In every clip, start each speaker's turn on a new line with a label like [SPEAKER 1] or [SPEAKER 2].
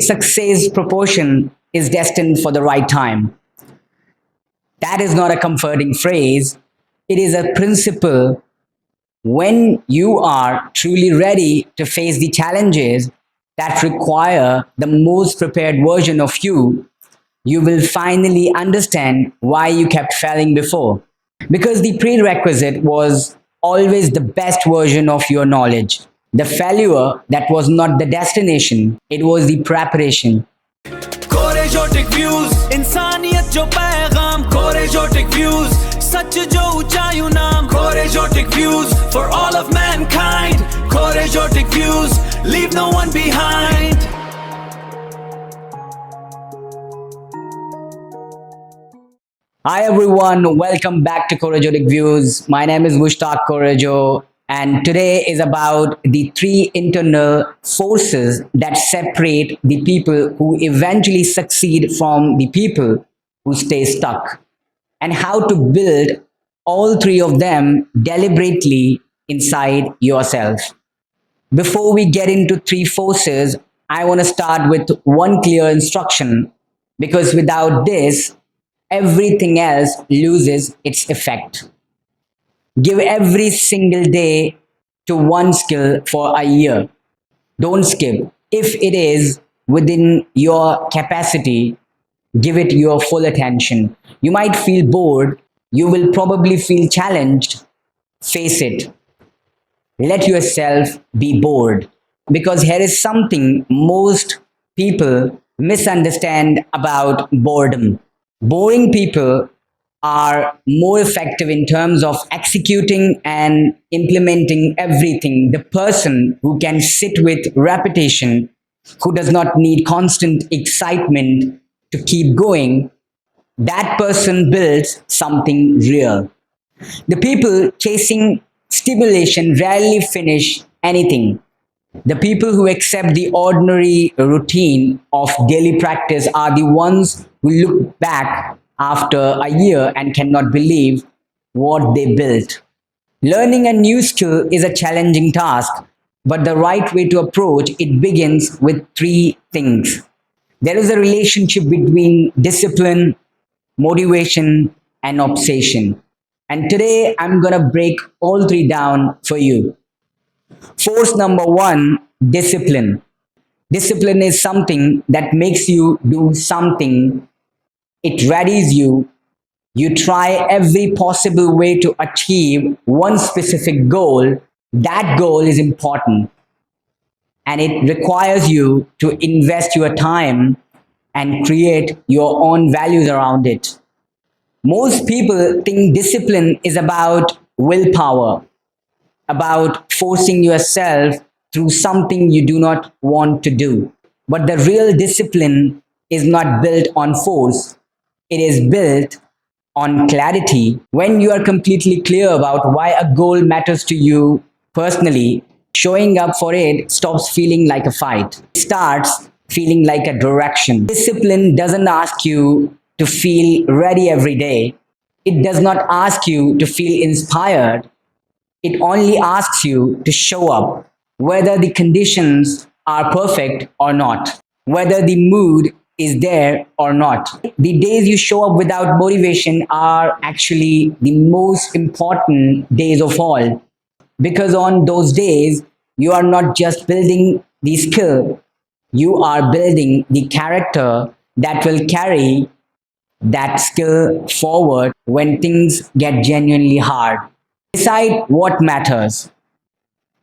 [SPEAKER 1] Success proportion is destined for the right time. That is not a comforting phrase. It is a principle. When you are truly ready to face the challenges that require the most prepared version of you, you will finally understand why you kept failing before. Because the prerequisite was always the best version of your knowledge. The failure that was not the destination, it was the preparation.
[SPEAKER 2] Korejotic views, इंसानियत जो पैगाम Korejotic views, सच जो ऊंचाइयों नाम Korejotic views for all of mankind. Korejotic views, leave no one behind.
[SPEAKER 1] Hi everyone, welcome back to Korejotic Views. My name is Mushtaq Korejo, and today is about the three internal forces that separate the people who eventually succeed from the people who stay stuck, and how to build all three of them deliberately inside yourself. Before we get into three forces, I want to start with one clear instruction, because without this, everything else loses its effect. Give every single day to one skill for a year. Don't skip. If it is within your capacity, give it your full attention. You might feel bored. You will probably feel challenged. Face it. Let yourself be bored. Because here is something most people misunderstand about boredom. Boring people are more effective in terms of executing and implementing everything. The person who can sit with repetition, who does not need constant excitement to keep going, that person builds something real. The people chasing stimulation rarely finish anything. The people who accept the ordinary routine of daily practice are the ones who look back after a year and cannot believe what they built. Learning a new skill is a challenging task, but the right way to approach it begins with three things. There is a relationship between discipline, motivation, and obsession. And today I'm going to break all three down for you. Force number one, discipline. Discipline is something that makes you do something. It readies you. You try every possible way to achieve one specific goal. That goal is important, and it requires you to invest your time and create your own values around it. Most people think discipline is about willpower, about forcing yourself through something you do not want to do. But the real discipline is not built on force, it is built on clarity. When you are completely clear about why a goal matters to you personally, showing up for it stops feeling like a fight. It starts feeling like a direction. Discipline doesn't ask you to feel ready every day. It does not ask you to feel inspired. It only asks you to show up, whether the conditions are perfect or not, whether the mood is there or not. The days you show up without motivation are actually the most important days of all, because on those days, you are not just building the skill, you are building the character that will carry that skill forward when things get genuinely hard. Decide what matters.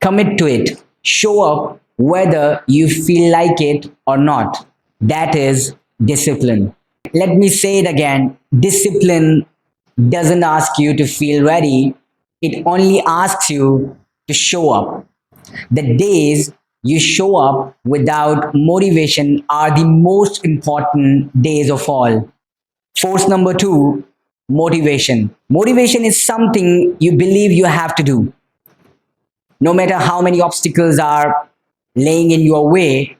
[SPEAKER 1] Commit to it. Show up whether you feel like it or not. That is discipline. Let me say it again. Discipline doesn't ask you to feel ready. It only asks you to show up. The days you show up without motivation are the most important days of all. Force number two, motivation. Motivation is something you believe you have to do. No matter how many obstacles are laying in your way,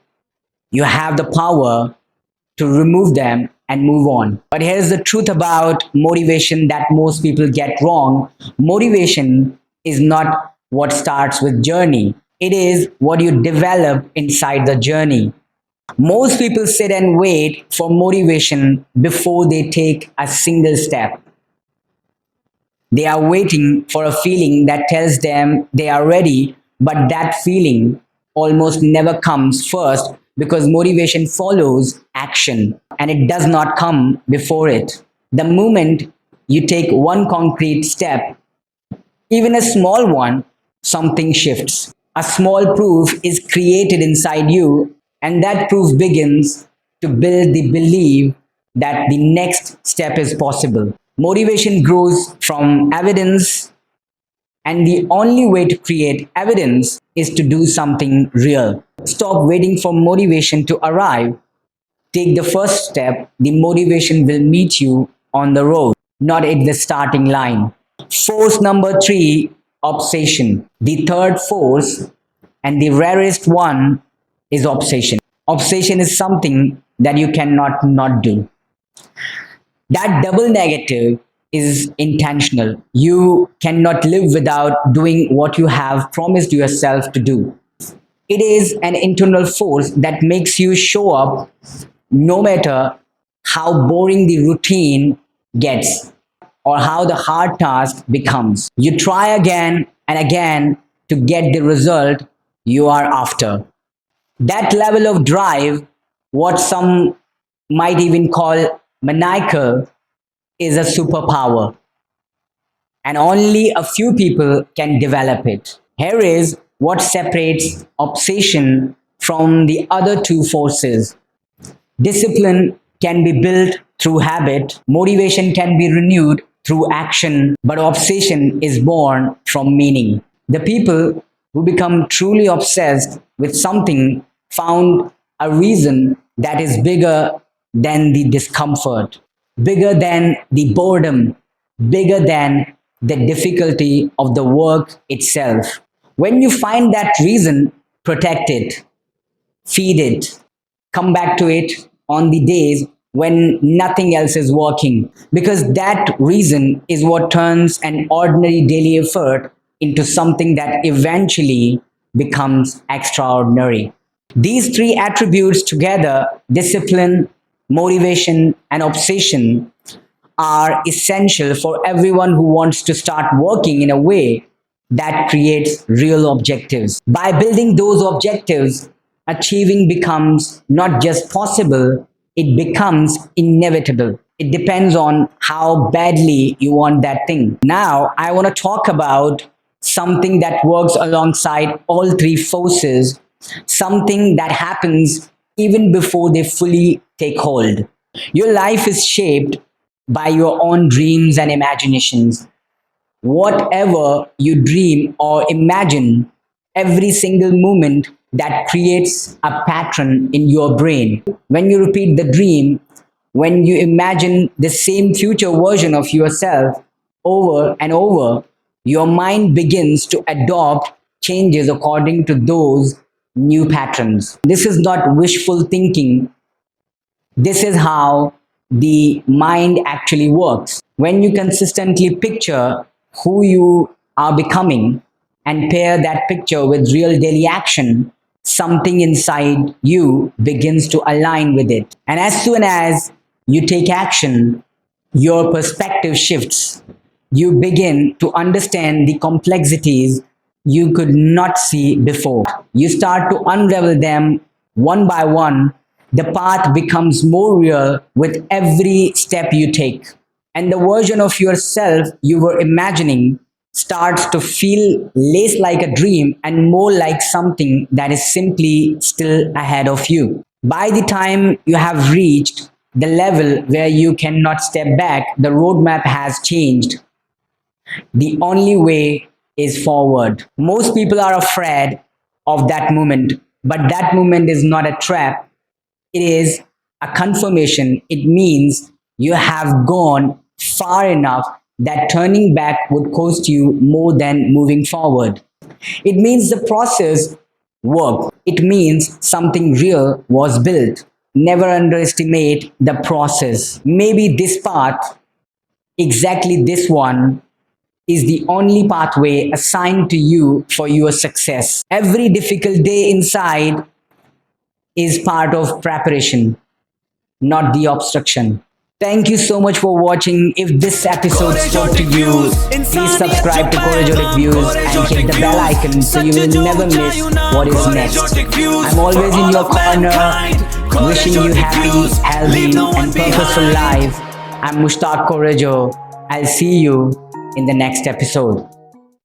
[SPEAKER 1] you have the power to remove them and move on. But here's the truth about motivation that most people get wrong. Motivation is not what starts with journey. It is what you develop inside the journey. Most people sit and wait for motivation before they take a single step. They are waiting for a feeling that tells them they are ready, but that feeling almost never comes first because motivation follows action and it does not come before it. The moment you take one concrete step, even a small one, something shifts. A small proof is created inside you, and that proof begins to build the belief that the next step is possible. Motivation grows from evidence, and the only way to create evidence is to do something real. Stop waiting for motivation to arrive. Take the first step. The motivation will meet you on the road, not at the starting line. Force number three, obsession. The third force and the rarest one is obsession. Obsession is something that you cannot not do. That double negative is intentional. You cannot live without doing what you have promised yourself to do. It is an internal force that makes you show up no matter how boring the routine gets or how the hard task becomes. You try again and again to get the result you are after. That level of drive, what some might even call maniacal, is a superpower, and only a few people can develop it. Here is what separates obsession from the other two forces. Discipline can be built through habit, motivation can be renewed through action, but obsession is born from meaning. The people who become truly obsessed with something found a reason that is bigger than the discomfort, bigger than the boredom, bigger than the difficulty of the work itself. When you find that reason, protect it, feed it, come back to it on the days when nothing else is working, because that reason is what turns an ordinary daily effort into something that eventually becomes extraordinary. These three attributes together, discipline, motivation, and obsession, are essential for everyone who wants to start working in a way that creates real objectives. By building those objectives, achieving becomes not just possible, it becomes inevitable. It depends on how badly you want that thing. Now, I want to talk about something that works alongside all three forces, something that happens even before they fully take hold. Your life is shaped by your own dreams and imaginations. Whatever you dream or imagine, every single moment that creates a pattern in your brain. When you repeat the dream, when you imagine the same future version of yourself over and over, your mind begins to adopt changes according to those new patterns. This is not wishful thinking, this is how the mind actually works. When you consistently picture who you are becoming and pair that picture with real daily action, something inside you begins to align with it. And as soon as you take action, your perspective shifts. You begin to understand the complexities you could not see before. You start to unravel them one by one. The path becomes more real with every step you take. And the version of yourself you were imagining starts to feel less like a dream and more like something that is simply still ahead of you. By the time you have reached the level where you cannot step back, the roadmap has changed. The only way is forward. Most people are afraid of that moment, but that moment is not a trap. It is a confirmation. It means you have gone far enough that turning back would cost you more than moving forward. It means the process worked. It means something real was built. Never underestimate the process. Maybe this path, exactly this one, is the only pathway assigned to you for your success. Every difficult day inside is part of preparation, not the obstruction. Thank you so much for watching. If this episode spoke to you, please subscribe to Korejotic Views and hit the bell icon so you will never miss what is next. I'm always in your corner, wishing you happy, healthy, and purposeful life. I'm Mushtaq Korejo. I'll see you in the next episode.